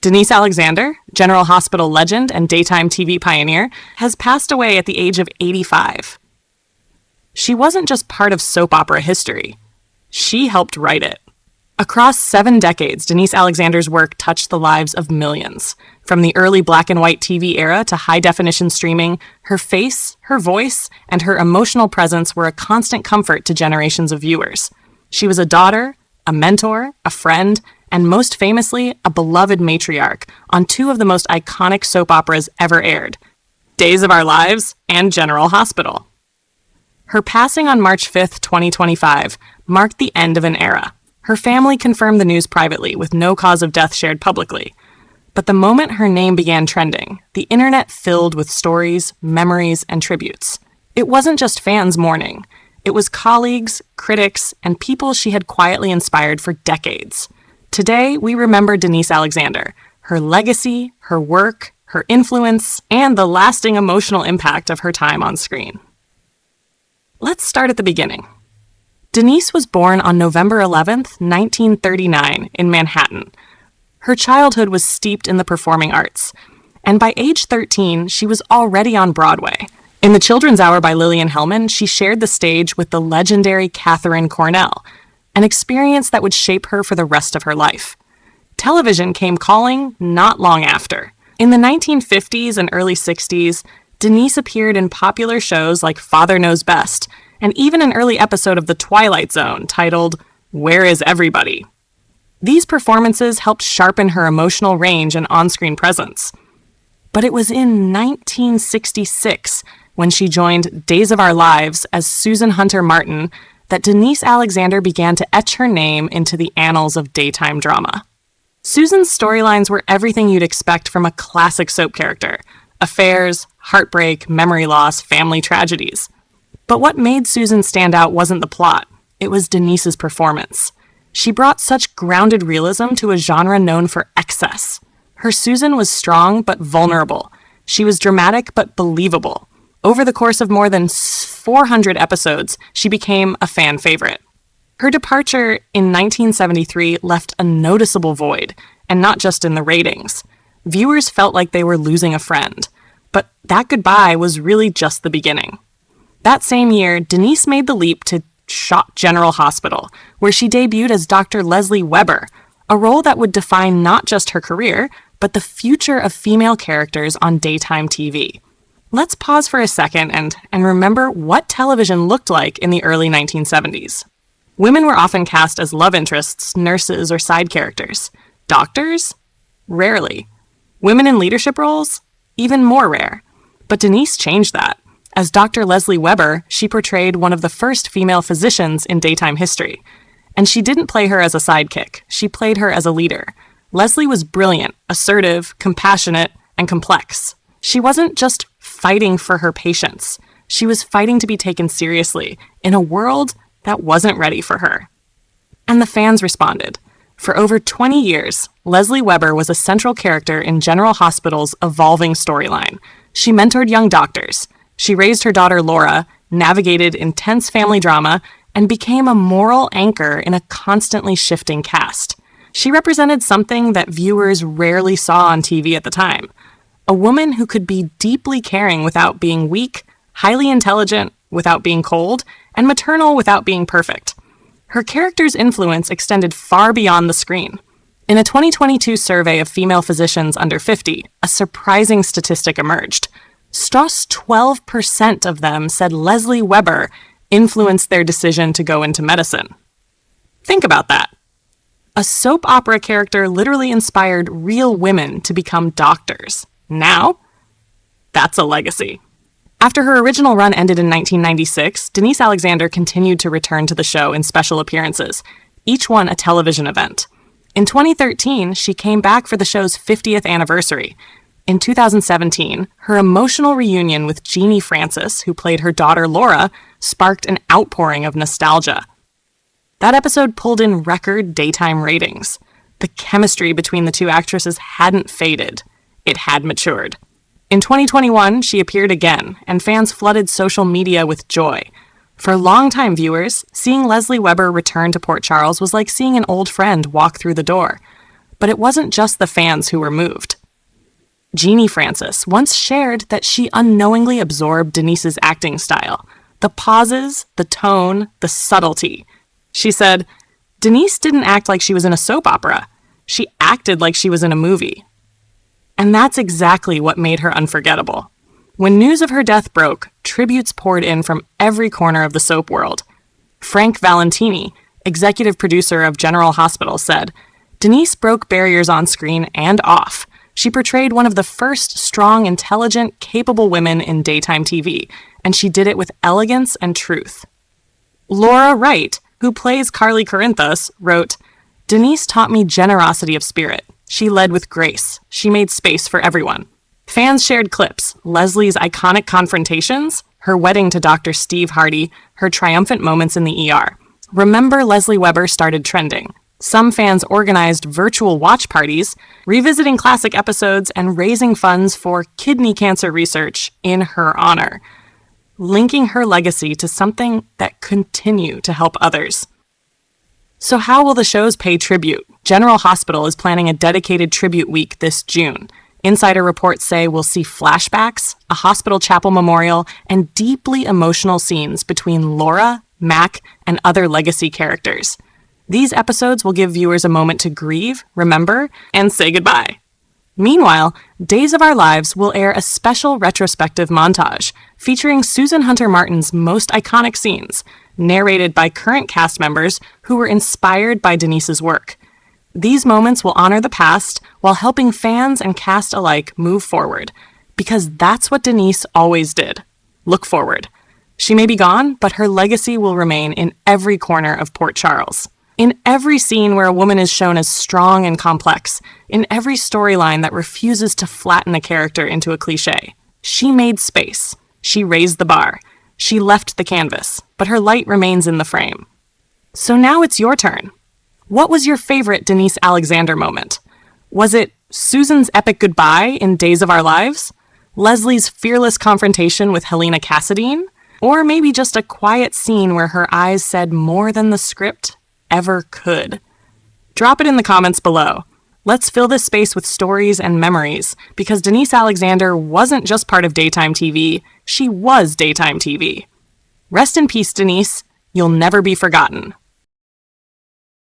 Denise Alexander, General Hospital legend and daytime TV pioneer, has passed away at the age of 85. She wasn't just part of soap opera history. She helped write it. Across 7 decades, Denise Alexander's work touched the lives of millions. From the early black and white TV era to high-definition streaming, her face, her voice, and her emotional presence were a constant comfort to generations of viewers. She was a daughter, a mentor, a friend, and most famously, a beloved matriarch on 2 of the most iconic soap operas ever aired, Days of Our Lives and General Hospital. Her passing on March 5th, 2025, marked the end of an era. Her family confirmed the news privately, with no cause of death shared publicly. But the moment her name began trending, the internet filled with stories, memories, and tributes. It wasn't just fans mourning. It was colleagues, critics, and people she had quietly inspired for decades. Today, we remember Denise Alexander, her legacy, her work, her influence, and the lasting emotional impact of her time on screen. Let's start at the beginning. Denise was born on November 11th, 1939, in Manhattan. Her childhood was steeped in the performing arts, and by age 13, she was already on Broadway. In The Children's Hour by Lillian Hellman, she shared the stage with the legendary Katharine Cornell, an experience that would shape her for the rest of her life. Television came calling not long after. In the 1950s and early 60s, Denise appeared in popular shows like Father Knows Best, and even an early episode of The Twilight Zone titled, Where Is Everybody? These performances helped sharpen her emotional range and on-screen presence. But it was in 1966, when she joined Days of Our Lives as Susan Hunter Martin, that Denise Alexander began to etch her name into the annals of daytime drama. Susan's storylines were everything you'd expect from a classic soap character: affairs, heartbreak, memory loss, family tragedies. But what made Susan stand out wasn't the plot, it was Denise's performance. She brought such grounded realism to a genre known for excess. Her Susan was strong but vulnerable. She was dramatic but believable. Over the course of more than 400 episodes, she became a fan favorite. Her departure in 1973 left a noticeable void, and not just in the ratings. Viewers felt like they were losing a friend. But that goodbye was really just the beginning. That same year, Denise made the leap to General Hospital, where she debuted as Dr. Lesley Webber, a role that would define not just her career, but the future of female characters on daytime TV. Let's pause for a second and remember what television looked like in the early 1970s. Women were often cast as love interests, nurses, or side characters. Doctors? Rarely. Women in leadership roles? Even more rare. But Denise changed that. As Dr. Lesley Webber, she portrayed one of the first female physicians in daytime history. And she didn't play her as a sidekick. She played her as a leader. Lesley was brilliant, assertive, compassionate, and complex. She wasn't just fighting for her patients. She was fighting to be taken seriously in a world that wasn't ready for her. And the fans responded. For over 20 years, Lesley Webber was a central character in General Hospital's evolving storyline. She mentored young doctors. She raised her daughter Laura, navigated intense family drama, and became a moral anchor in a constantly shifting cast. She represented something that viewers rarely saw on TV at the time. A woman who could be deeply caring without being weak, highly intelligent without being cold, and maternal without being perfect. Her character's influence extended far beyond the screen. In a 2022 survey of female physicians under 50, a surprising statistic emerged. Just 12% of them said Lesley Webber influenced their decision to go into medicine. Think about that. A soap opera character literally inspired real women to become doctors. Now, that's a legacy. After her original run ended in 1996, Denise Alexander continued to return to the show in special appearances, each one a television event. In 2013, she came back for the show's 50th anniversary. In 2017, her emotional reunion with Genie Francis, who played her daughter Laura, sparked an outpouring of nostalgia. That episode pulled in record daytime ratings. The chemistry between the 2 actresses hadn't faded. It had matured. In 2021, she appeared again, and fans flooded social media with joy. For longtime viewers, seeing Lesley Webber return to Port Charles was like seeing an old friend walk through the door. But it wasn't just the fans who were moved. Genie Francis once shared that she unknowingly absorbed Denise's acting style. The pauses, the tone, the subtlety. She said, "Denise didn't act like she was in a soap opera. She acted like she was in a movie." And that's exactly what made her unforgettable. When news of her death broke, tributes poured in from every corner of the soap world. Frank Valentini, executive producer of General Hospital, said, "Denise broke barriers on screen and off. She portrayed one of the first strong, intelligent, capable women in daytime TV, and she did it with elegance and truth." Laura Wright, who plays Carly Corinthos, wrote, "Denise taught me generosity of spirit. She led with grace. She made space for everyone." Fans shared clips, Lesley's iconic confrontations, her wedding to Dr. Steve Hardy, her triumphant moments in the ER. Remember Lesley Webber started trending. Some fans organized virtual watch parties, revisiting classic episodes and raising funds for kidney cancer research in her honor, linking her legacy to something that continue to help others. So how will the shows pay tribute? General Hospital is planning a dedicated tribute week this June. Insider reports say we'll see flashbacks, a hospital chapel memorial, and deeply emotional scenes between Laura, Mac, and other legacy characters. These episodes will give viewers a moment to grieve, remember, and say goodbye. Meanwhile, Days of Our Lives will air a special retrospective montage featuring Susan Hunter Martin's most iconic scenes, narrated by current cast members who were inspired by Denise's work. These moments will honor the past while helping fans and cast alike move forward, because that's what Denise always did. Look forward. She may be gone, but her legacy will remain in every corner of Port Charles. In every scene where a woman is shown as strong and complex, in every storyline that refuses to flatten a character into a cliché, she made space. She raised the bar. She left the canvas, but her light remains in the frame. So now it's your turn. What was your favorite Denise Alexander moment? Was it Susan's epic goodbye in Days of Our Lives? Lesley's fearless confrontation with Helena Cassadine? Or maybe just a quiet scene where her eyes said more than the script ever could? Drop it in the comments below. Let's fill this space with stories and memories, because Denise Alexander wasn't just part of daytime TV, she was daytime TV. Rest in peace, Denise. You'll never be forgotten.